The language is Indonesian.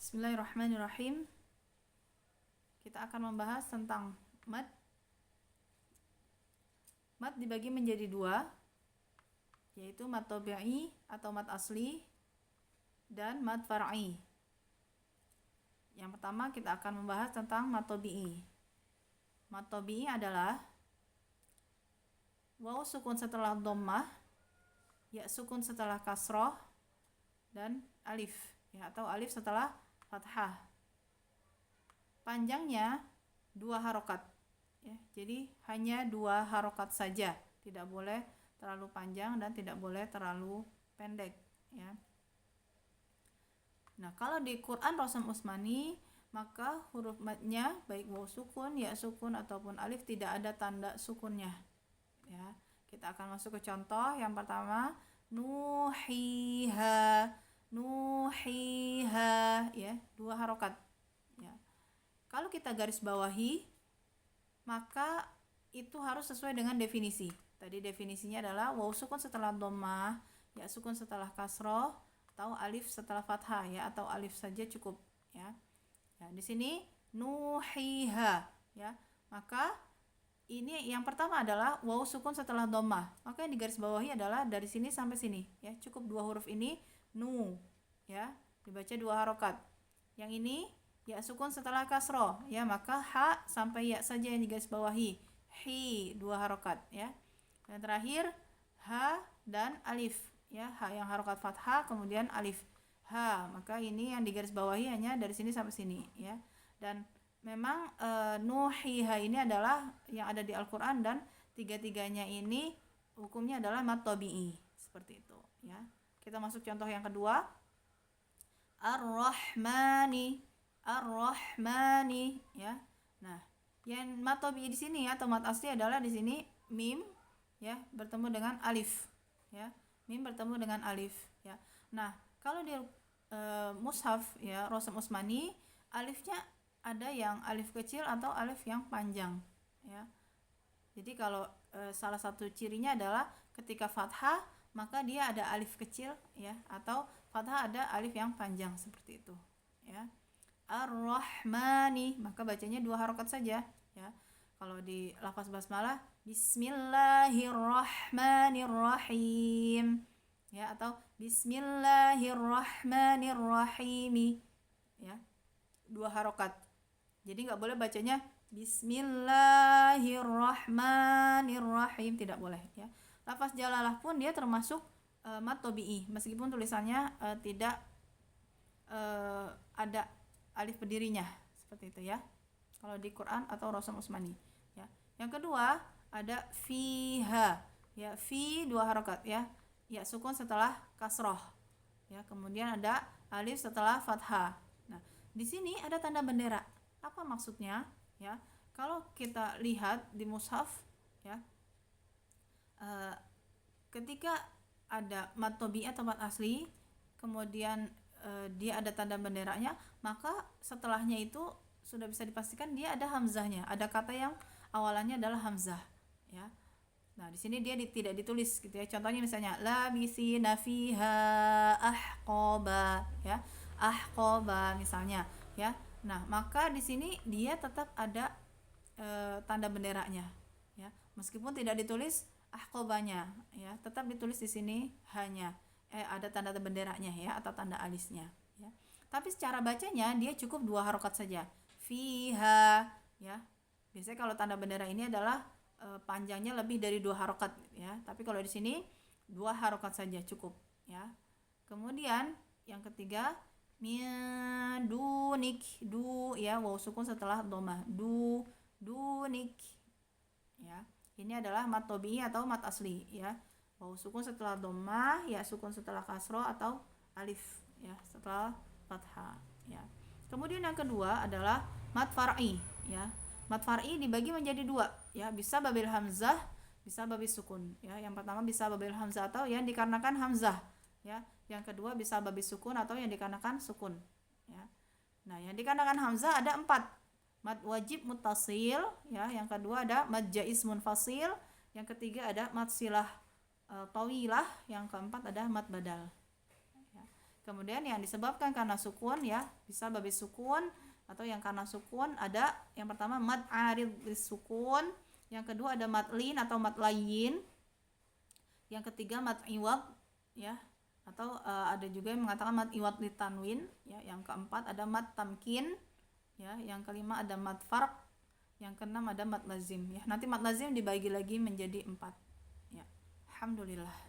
Bismillahirrahmanirrahim. Kita akan membahas tentang mad. Mad dibagi menjadi dua, yaitu mad tabi'i atau mad asli dan mad far'i. Yang pertama kita akan membahas tentang mad tabi'i. Mad tabi'i adalah waw sukun setelah dhammah, ya sukun setelah kasroh, dan alif, ya atau alif setelah fathah. Panjangnya 2 harokat, ya. Jadi hanya 2 harokat saja, tidak boleh terlalu panjang dan tidak boleh terlalu pendek, ya. Nah, kalau di Quran Rasam Utsmani, maka huruf madnya baik waw sukun, ya sukun ataupun alif tidak ada tanda sukunnya, ya. Kita akan masuk ke contoh. Yang pertama, nuhiha, ya 2 harokat, ya. Kalau kita garis bawahi, maka itu harus sesuai dengan definisi. Tadi definisinya adalah waw sukun setelah dhammah, ya sukun setelah kasroh, atau alif setelah fathah, ya atau alif saja cukup, ya. Ya, di sini nuhiha, ya. Maka ini yang pertama adalah waw sukun setelah dhammah. Maka yang digaris bawahi adalah dari sini sampai sini, ya. Cukup 2 huruf ini nu, ya. Dibaca 2 harokat. Yang ini ya sukun setelah kasroh, ya maka ha sampai ya saja yang digaris bawahi. Hi 2 harokat, ya. Dan terakhir ha dan alif, ya. Ha yang harokat fathah kemudian alif. Ha, maka ini yang digaris bawahi hanya dari sini sampai sini, ya. Dan memang nuhiha ini adalah yang ada di Al-Qur'an dan tiga-tiganya ini hukumnya adalah mad tabi'i, seperti itu, ya. Kita masuk contoh yang kedua. Ar-Rahmani, ya. Nah, yang mad tabi'i di sini atau mad asli adalah di sini mim, ya, bertemu dengan alif, ya. Mim bertemu dengan alif, ya. Nah, kalau di mushaf, ya, Rasam Utsmani, alifnya ada yang alif kecil atau alif yang panjang, ya. Jadi kalau salah satu cirinya adalah ketika fathah maka dia ada alif kecil, ya, atau fathah ada alif yang panjang, seperti itu, ya. Ar-Rahmani, maka bacanya 2 harokat saja, ya. Kalau di lafaz basmalah Bismillahirrahmanirrahim, ya, atau Bismillahirrahmanirrahim, ya, 2 harokat. Jadi nggak boleh bacanya Bismillahirrahmanirrahim, tidak boleh, ya. Lafaz jalalah pun dia termasuk mad tabi'i meskipun tulisannya tidak ada alif berdirinya, seperti itu, ya. Kalau di Quran atau Rasam Utsmani, ya. Yang kedua ada fiha, ya, fi 2 harokat, ya. Ya sukun setelah kasroh, ya. Kemudian ada alif setelah fathah. Nah, di sini ada tanda bendera. Apa maksudnya, ya? Kalau kita lihat di mushaf, ya, ketika ada mad tabi'i atau mad asli, kemudian dia ada tanda benderanya, maka setelahnya itu sudah bisa dipastikan dia ada hamzahnya, ada kata yang awalannya adalah hamzah, ya. Nah, di sini dia tidak ditulis, gitu, ya. Contohnya misalnya labisina fiha ahqaba, ya. Ahqaba misalnya, ya. Nah, maka di sini dia tetap ada tanda benderanya, ya. Meskipun tidak ditulis ahqabanya, ya, tetap ditulis di sini hanya ada tanda benderanya, ya, atau tanda alisnya, ya. Tapi secara bacanya dia cukup 2 harokat saja. Fiha, ya. Biasanya kalau tanda bendera ini adalah panjangnya lebih dari 2 harokat, ya. Tapi kalau di sini 2 harokat saja cukup, ya. Kemudian yang ketiga dunik, ya, waw sukun setelah dhammah, dunik, ya. Ini adalah mad tabi'i atau mad asli, ya. Waw sukun setelah dhammah, ya sukun setelah kasroh atau alif, ya, setelah fathah, ya. Kemudian yang kedua adalah mad far'i, ya. Mad far'i dibagi menjadi 2, ya, bisa babil hamzah, bisa babil sukun, ya. Yang pertama bisa babil hamzah atau yang dikarenakan hamzah, ya. Yang kedua bisa babil sukun atau yang dikarenakan sukun, ya. Nah, yang dikarenakan hamzah ada 4. Mad wajib muttasil, ya. Yang kedua ada mad jaiz munfasil, yang ketiga ada mad silah tawilah, yang keempat ada mad badal, ya. Kemudian yang disebabkan karena sukun ya, bisa babis sukun atau yang karena sukun ada yang pertama mad arid sukun, yang kedua ada mad lin atau mad layin, yang ketiga mad iwad ya, atau ada juga yang mengatakan mad iwad litanwin ya, yang keempat ada mad tamkin ya, yang kelima ada mad farq, yang keenam ada mad lazim ya. Nanti mad lazim dibagi lagi menjadi 4 ya. Alhamdulillah.